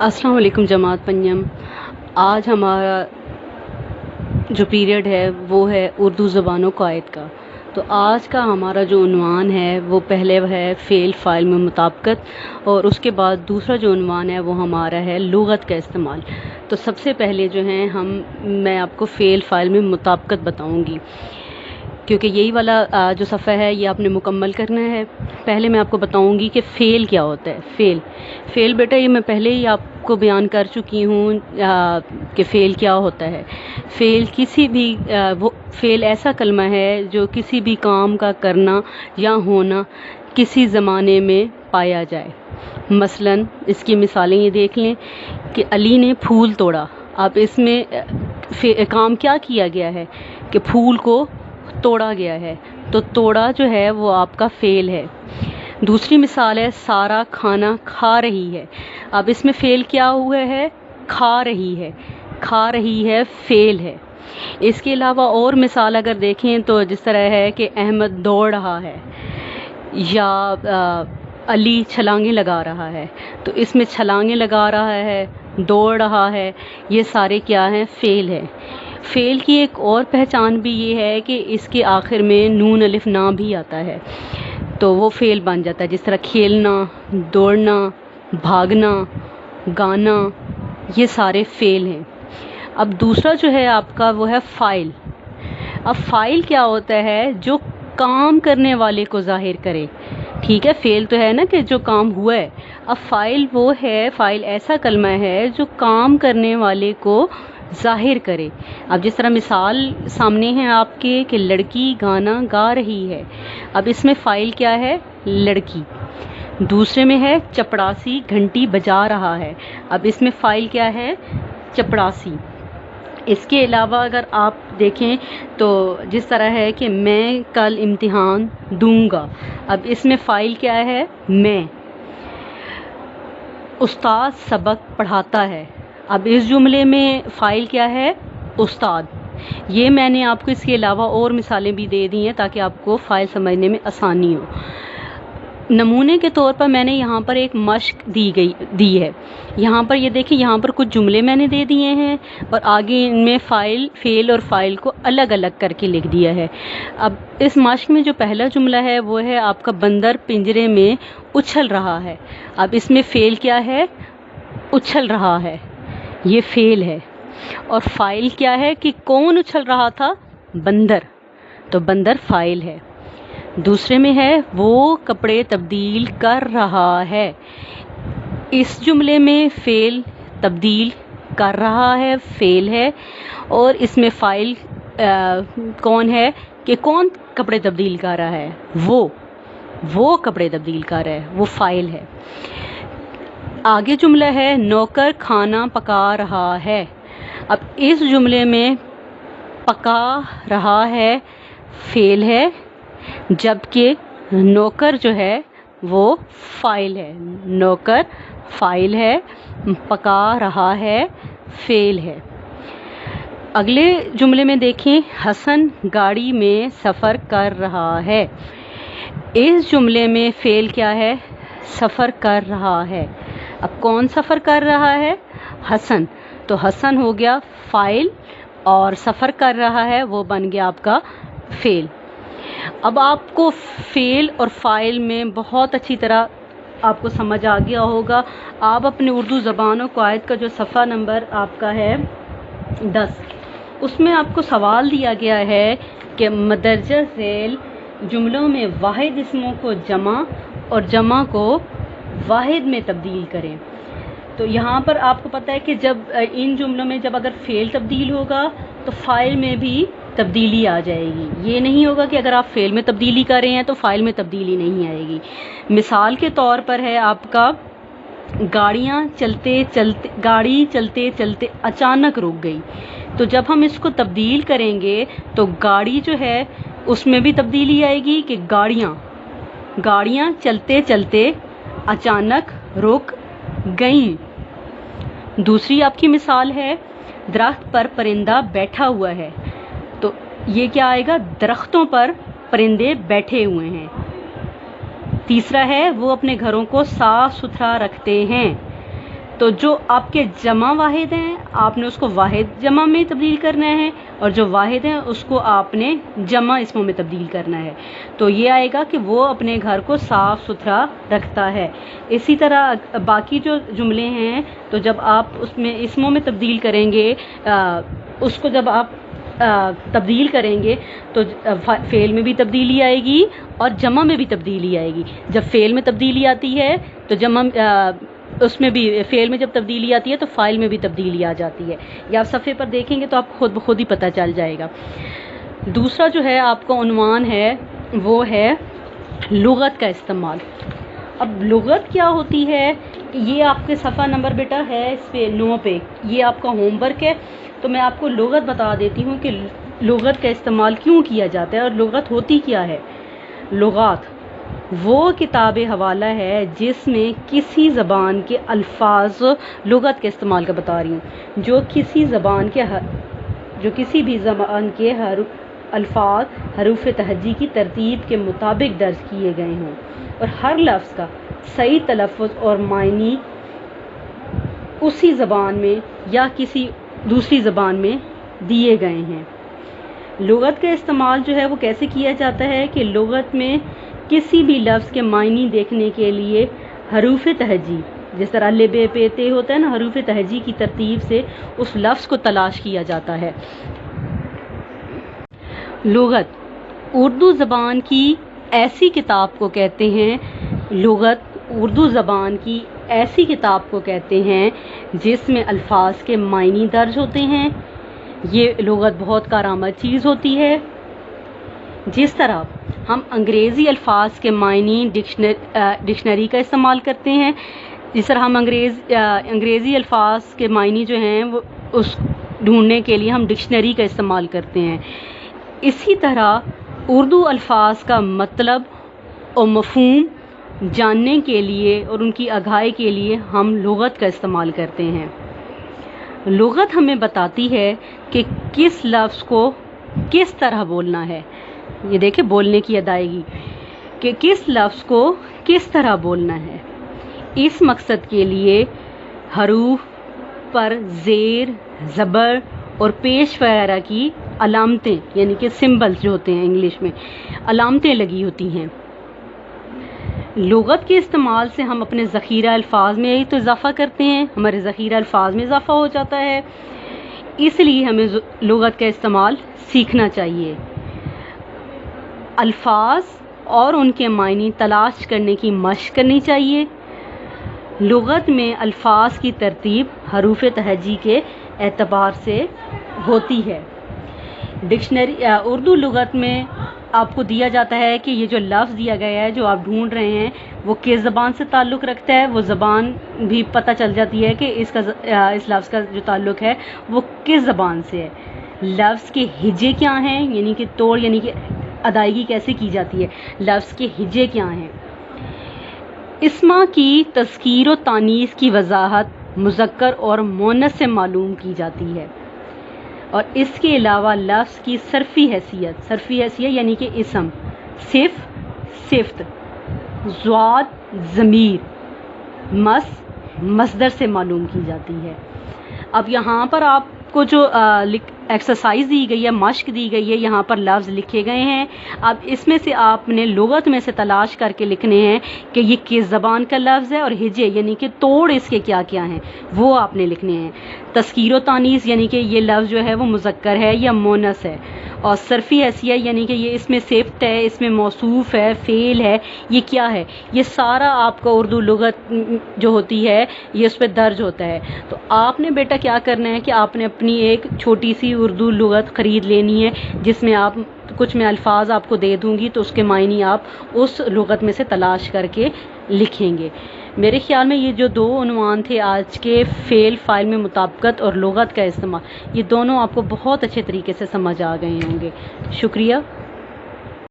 अस्सलाम वालेकुम जमात पंजम। आज हमारा जो पीरियड है वो है उर्दू ज़बानों क़वाइद का। तो आज का हमारा जो उन्वान है वो पहले है फ़ेल फ़ाइल में मुताबिकत, और उसके बाद दूसरा जो उन्वान है वो हमारा है लुग़त का इस्तेमाल। तो सबसे पहले जो है मैं आपको फ़ेल फ़ाइल में मुताबिकत बताऊंगी, क्योंकि यही वाला जो सफ़ा है ये आपने मुकम्मल करना है। पहले मैं आपको बताऊंगी कि फ़ेल क्या होता है। फ़ेल बेटा ये मैं पहले ही आपको बयान कर चुकी हूँ कि फ़ेल क्या होता है। फ़ेल किसी भी वो फ़ेल ऐसा कलमा है जो किसी भी काम का करना या होना किसी ज़माने में पाया जाए। मसलन इसकी मिसालें ये देख लें कि अली ने फूल तोड़ा। अब इसमें काम क्या किया गया है कि फूल को तोड़ा गया है, तो तोड़ा जो है वो आपका फ़ेल है। दूसरी मिसाल है सारा खाना खा रही है। अब इसमें फ़ेल क्या हुआ है? खा रही है। खा रही है फ़ेल है। इसके अलावा और मिसाल अगर देखें तो जिस तरह है कि अहमद दौड़ रहा है या अली छलांगे लगा रहा है, तो इसमें छलांगे लगा रहा है, दौड़ रहा है, ये सारे क्या हैं? फ़ेल है। फ़ेल की एक और पहचान भी ये है कि इसके आखिर में नून अलिफ ना भी आता है, तो वो फ़ेल बन जाता है। जिस तरह खेलना, दौड़ना, भागना, गाना, ये सारे फ़ेल हैं। अब दूसरा जो है आपका वो है फ़ाइल। अब फ़ाइल क्या होता है? जो काम करने वाले को ज़ाहिर करे। ठीक है, फ़ेल तो है ना कि जो काम हुआ है। अब फ़ाइल वो है, फ़ाइल ऐसा कलमा है जो काम करने वाले को ज़ाहिर करे। अब जिस तरह मिसाल सामने है आपके कि लड़की गाना गा रही है। अब इसमें फ़ाइल क्या है? लड़की। दूसरे में है चपड़ासी घंटी बजा रहा है। अब इसमें फ़ाइल क्या है? चपड़ासी। इसके अलावा अगर आप देखें तो जिस तरह है कि मैं कल इम्तिहान दूंगा। अब इसमें फ़ाइल क्या है? मैं। उस्ताद सबक पढ़ाता है। अब इस जुमले में फ़ाइल क्या है? उस्ताद। ये मैंने आपको इसके अलावा और मिसालें भी दे दी हैं ताकि आपको फ़ाइल समझने में आसानी हो। नमूने के तौर पर मैंने यहाँ पर एक मश्क दी है। यहाँ पर ये देखिए, यहाँ पर कुछ जुमले मैंने दे दिए हैं और आगे इनमें फ़ेल और फ़ाइल को अलग अलग करके लिख दिया है। अब इस मश्क में जो पहला जुमला है वो है आपका बंदर पिंजरे में उछल रहा है। अब इसमें फ़ेल क्या है? उछल रहा है, ये फ़ेल है। और फ़ाइल क्या है कि कौन उछल रहा था? बंदर, तो बंदर फ़ाइल है। दूसरे में है वो कपड़े तब्दील कर रहा है। इस जुमले में फ़ेल तब्दील कर रहा है फ़ेल है, और इसमें फ़ाइल कौन है कि कौन कपड़े तब्दील कर रहा है? वो कपड़े तब्दील कर रहा है, वो फ़ाइल है। आगे जुमला है नौकर खाना पका रहा है। अब इस जुमले में पका रहा है फ़ेल है, जबकि नौकर जो है वो फ़ाइल है। नौकर फ़ाइल है, पका रहा है फ़ेल है। अगले जुमले में देखें हसन गाड़ी में सफ़र कर रहा है। इस जुमले में फ़ेल क्या है? सफ़र कर रहा है। अब कौन सफ़र कर रहा है? हसन, तो हसन हो गया फ़ाइल और सफ़र कर रहा है वो बन गया आपका फ़ेल। अब आपको फ़ेल और फ़ाइल में बहुत अच्छी तरह आपको समझ आ गया होगा। आप अपने उर्दू ज़बान और क़वाइद का जो सफ़ा नंबर आपका है 10, उसमें आपको सवाल दिया गया है कि मदरजा ज़ैल जुमलों में वाहिद इसमों को जमा और जमा को वाहिद में तब्दील करें। तो यहाँ पर आपको पता है कि जब इन जुमलों में जब अगर फ़ेल तब्दील होगा तो फ़ाइल में भी तब्दीली आ जाएगी। ये नहीं होगा कि अगर आप फ़ेल में तब्दीली कर रहे हैं तो फ़ाइल में तब्दीली नहीं आएगी। मिसाल के तौर पर है आपका गाड़ी चलते चलते अचानक रुक गई। तो जब हम इसको तब्दील करेंगे तो गाड़ी जो है उसमें भी तब्दीली आएगी कि गाड़ियाँ चलते चलते अचानक रुक गई। दूसरी आपकी मिसाल है दरख्त पर परिंदा बैठा हुआ है। तो ये क्या आएगा? दरख्तों पर परिंदे बैठे हुए हैं। तीसरा है वो अपने घरों को साफ सुथरा रखते हैं। تو جو آپ کے جمع واحد ہیں آپ نے اس کو واحد جمع میں تبدیل کرنا ہے، اور جو واحد ہیں اس کو آپ نے جمع اسموں میں تبدیل کرنا ہے. تو یہ آئے گا کہ وہ اپنے گھر کو صاف ستھرا رکھتا ہے. اسی طرح باقی جو جملے ہیں تو جب آپ اس میں اسموں میں تبدیل کریں گے، اس کو جب آپ تبدیل کریں گے تو فعل میں بھی تبدیلی آئے گی اور جمع میں بھی تبدیلی آئے گی. جب فعل میں تبدیلی آتی ہے تو جمع اس میں بھی، فعل میں جب تبدیلی آتی ہے تو فاعل میں بھی تبدیلی آ جاتی ہے. یہ آپ صفحے پر دیکھیں گے تو آپ خود بخود ہی پتہ چل جائے گا. دوسرا جو ہے آپ کا عنوان ہے وہ ہے لغت کا استعمال. اب لغت کیا ہوتی ہے، یہ آپ کے صفحہ نمبر بیٹا ہے اس پہ 9 پہ، یہ آپ کا ہوم ورک ہے. تو میں آپ کو لغت بتا دیتی ہوں کہ لغت کا استعمال کیوں کیا جاتا ہے اور لغت ہوتی کیا ہے. لغات وہ کتاب حوالہ ہے جس میں کسی زبان کے الفاظ، لغت کے استعمال کا بتا رہی ہوں، جو کسی بھی زبان کے الفاظ حروف تہجی کی ترتیب کے مطابق درج کیے گئے ہوں اور ہر لفظ کا صحیح تلفظ اور معنی اسی زبان میں یا کسی دوسری زبان میں دیے گئے ہیں. لغت کا استعمال جو ہے وہ کیسے کیا جاتا ہے کہ لغت میں کسی بھی لفظ کے معنی دیکھنے کے لیے حروف تہجی، جس طرح ل ب پ ت ہوتا ہے نا، حروف تہجی کی ترتیب سے اس لفظ کو تلاش کیا جاتا ہے. لغت اردو زبان کی ایسی کتاب کو کہتے ہیں، لغت اردو زبان کی ایسی کتاب کو کہتے ہیں جس میں الفاظ کے معنی درج ہوتے ہیں. یہ لغت بہت کارآمد چیز ہوتی ہے. جس طرح ہم انگریزی الفاظ کے معنی ڈکشنری کا استعمال کرتے ہیں، جس طرح ہم انگریزی الفاظ کے معنی جو ہیں وہ اس ڈھونڈنے کے لیے ہم ڈکشنری کا استعمال کرتے ہیں، اسی طرح اردو الفاظ کا مطلب اور مفہوم جاننے کے لیے اور ان کی آگاہی کے لیے ہم لغت کا استعمال کرتے ہیں. لغت ہمیں بتاتی ہے کہ کس لفظ کو کس طرح بولنا ہے. یہ دیکھیں بولنے کی ادائیگی، کہ کس لفظ کو کس طرح بولنا ہے. اس مقصد کے لیے حروف پر زیر، زبر اور پیش وغیرہ کی علامتیں، یعنی کہ سمبلز جو ہوتے ہیں انگلش میں، علامتیں لگی ہوتی ہیں. لغت کے استعمال سے ہم اپنے ذخیرہ الفاظ میں تو اضافہ کرتے ہیں، ہمارے ذخیرہ الفاظ میں اضافہ ہو جاتا ہے. اس لیے ہمیں لغت کا استعمال سیکھنا چاہیے. الفاظ اور ان کے معنی تلاش کرنے کی مشق کرنی چاہیے. لغت میں الفاظ کی ترتیب حروف تہجی کے اعتبار سے ہوتی ہے. اردو لغت میں آپ کو دیا جاتا ہے کہ یہ جو لفظ دیا گیا ہے جو آپ ڈھونڈ رہے ہیں وہ کس زبان سے تعلق رکھتا ہے، وہ زبان بھی پتہ چل جاتی ہے کہ اس لفظ کا جو تعلق ہے وہ کس زبان سے ہے. لفظ کے ہجے کیا ہیں، یعنی کہ توڑ، یعنی کہ ادائیگی کیسے کی جاتی ہے، لفظ کے ہجے کیا ہیں. اسما کی تذکیر و تانیث کی وضاحت مذکر اور مؤنث سے معلوم کی جاتی ہے، اور اس کے علاوہ لفظ کی صرفی حیثیت یعنی کہ اسم، صفت، ضاد، ضمیر، مصدر سے معلوم کی جاتی ہے. اب یہاں پر آپ کو جو ایکسرسائز دی گئی ہے، مشق دی گئی ہے، یہاں پر لفظ لکھے گئے ہیں. اب اس میں سے آپ نے لغت میں سے تلاش کر کے لکھنے ہیں کہ یہ کس زبان کا لفظ ہے، اور ہجے یعنی کہ توڑ اس کے کیا کیا ہیں وہ آپ نے لکھنے ہیں. تذکیر و تانیث یعنی کہ یہ لفظ جو ہے وہ مذکر ہے یا مؤنث ہے، اور صرفی حیثیت یعنی کہ یہ اس میں صفت ہے، اس میں موصوف ہے، فعل ہے، یہ کیا ہے، یہ سارا آپ کا اردو لغت جو ہوتی ہے یہ اس پہ درج ہوتا ہے. تو آپ نے بیٹا کیا کرنا ہے کہ آپ نے اپنی ایک چھوٹی سی اردو لغت خرید لینی ہے، جس میں آپ کچھ میں الفاظ آپ کو دے دوں گی تو اس کے معنی آپ اس لغت میں سے تلاش کر کے لکھیں گے. میرے خیال میں یہ جو 2 عنوان تھے آج کے، فعل فاعل میں مطابقت اور لغت کا استعمال، یہ دونوں آپ کو بہت اچھے طریقے سے سمجھ آ گئے ہوں گے. شکریہ.